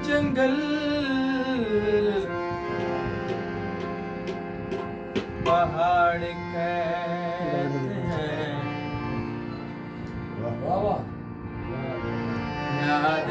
जंगल पहाड़ कहते हैं याद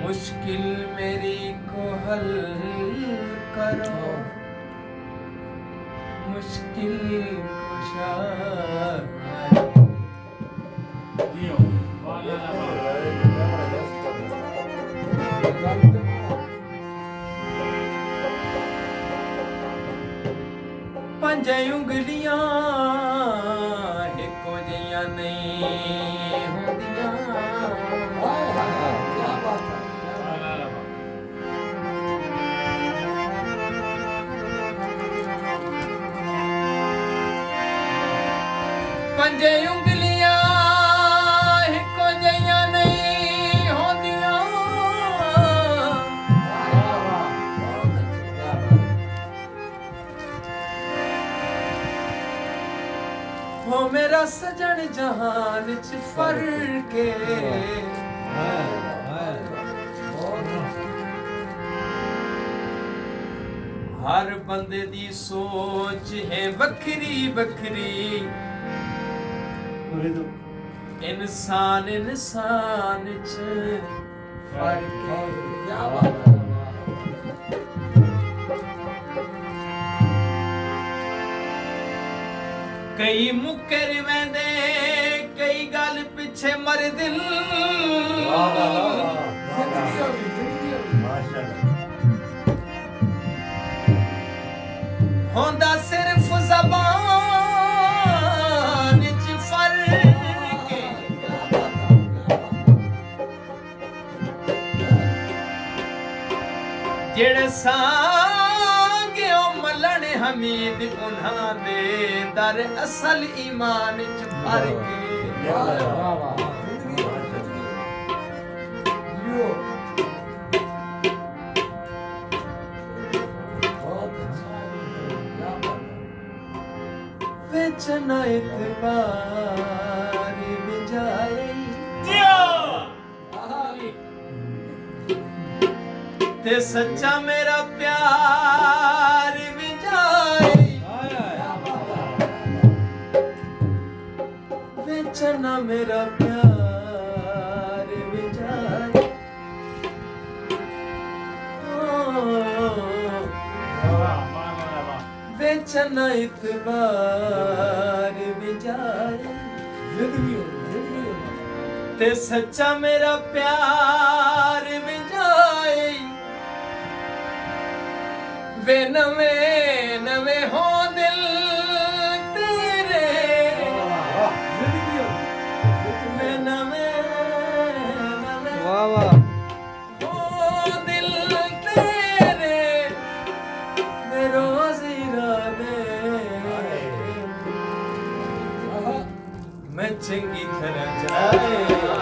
मुश्किल मेरी को हल करो मुश्किल कुशा पंज उंगलियां इको जिहियां नहीं होंदियां पंज उंगलियां इको जिहियां नहीं होंदियां हो मेरा सजन जहान च फर्क हर बंदे दी सोच है वखरी वखरी इंसान इंसान च फर्क कई मुकर वेंदे कई गल पिछे मर दिल होंदा सिर्फ ज़बान च फर्क जेड़े सांगे ओ मलन हमीद उन्हां दे दर असल ईमान च फर्क बेचना इतबार बिजाए ते सच्चा मेरा प्यार बिजाए बेचना मेरा प्यार बिजाए बेचना इतबार बिजाए ते सच्चा मेरा प्यार बिजाए वे नवे नवे हो दिल तेरे वे नवे नवे हो दिल तेरे वे रोज इरादे मैं चंगी तरह जाए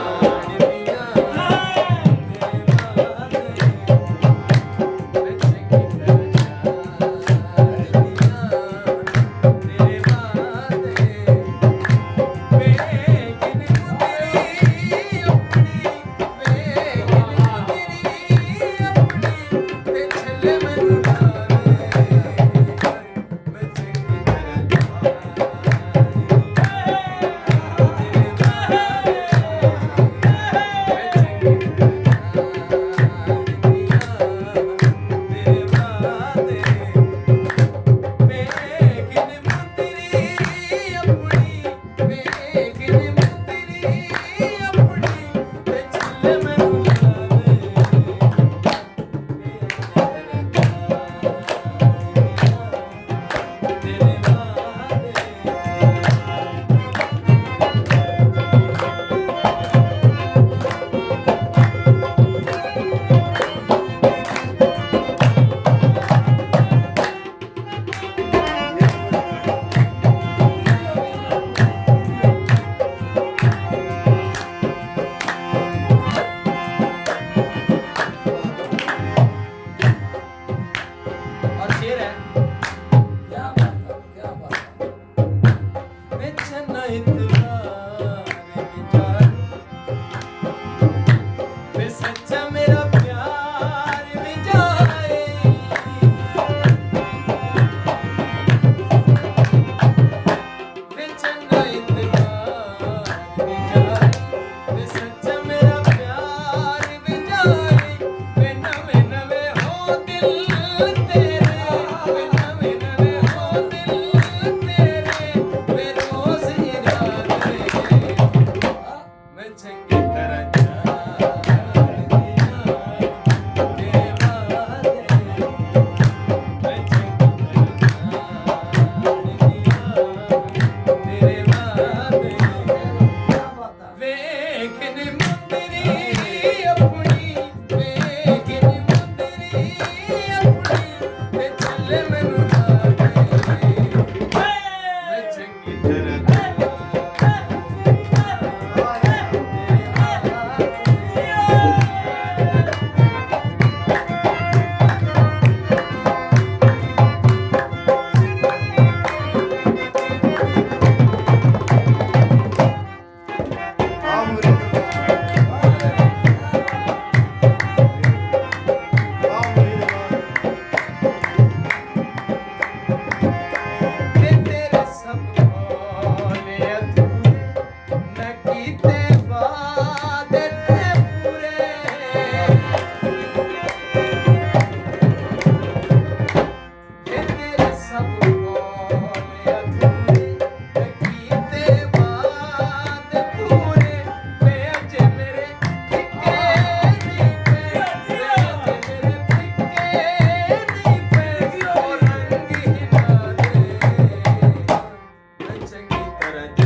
ਚੰਗੀ ਤਰ੍ਹਾਂ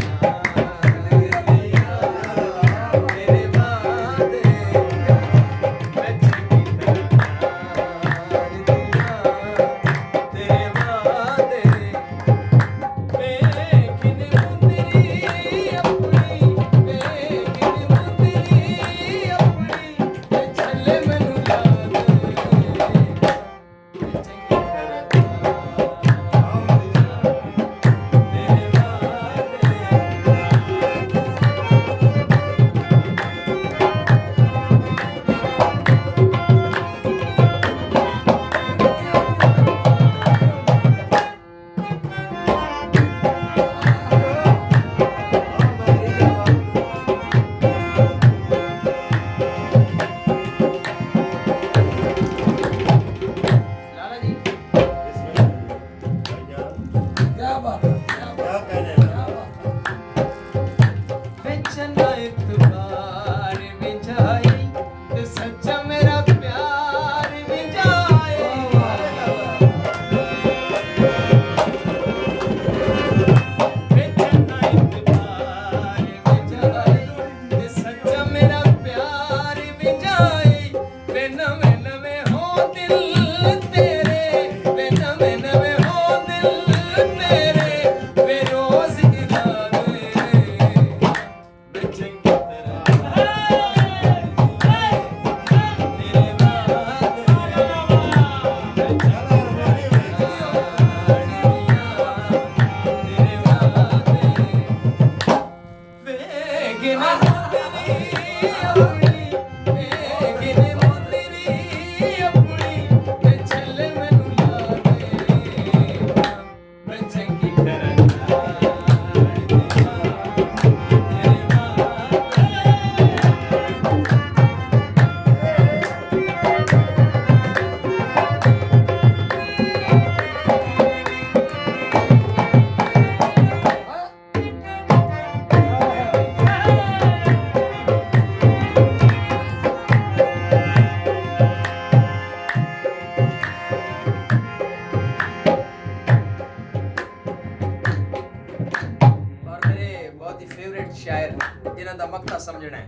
ਸਮਝਣਾ ਹੈ।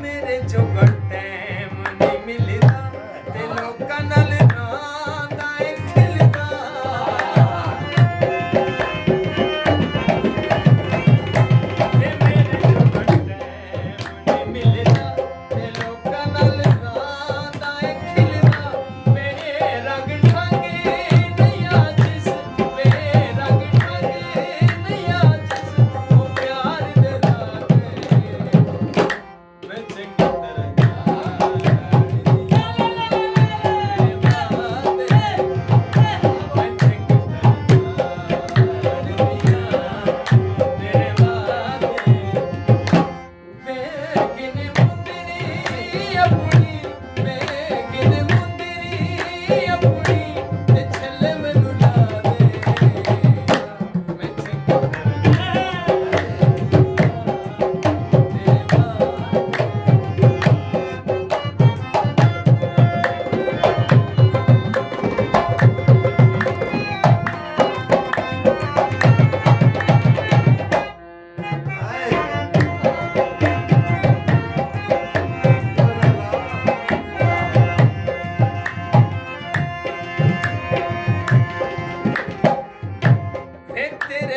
ਮੇਰੇ ਜੋਗਾ ਟਾਈਮ ਨਹੀਂ ਮਿਲਦਾ ਤੇ ਲੋਕਾਂ ਨਾਲ ਨਾਂ ਦਾ ਖਿਲਦਾ ਮੇਰੇ ਜੋਗਾ ਟਾਈਮ ਨਹੀਂ ਮਿਲਦਾ ਤੇ ਲੋਕਾਂ ਨਾਲ ਨਾਂ ਦਾ ਖਿਲਦਾ ਮੇਰੇ ਰੰਗ ਠਾਂਗੇ ਨਹੀਂ ਆ ਜਿਸ ਮੇਰੇ ਰੰਗ ਠਾਂਗੇ ਨਹੀਂ ਆ ਜਿਸ ਉਹ ਪਿਆਰ ਦੇ ਰਾਹ ਮੈਂ ਚੰਗੀ ਤਰ੍ਹਾਂ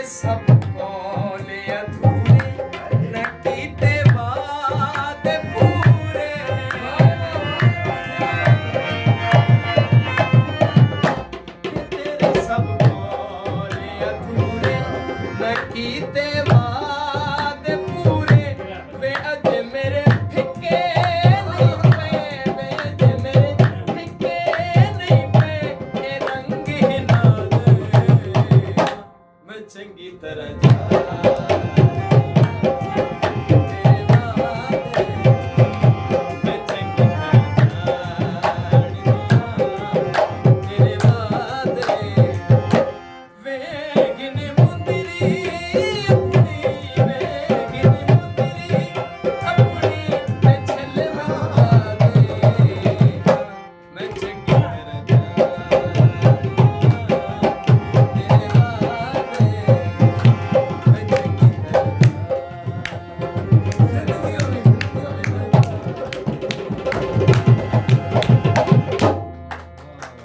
ਸਭ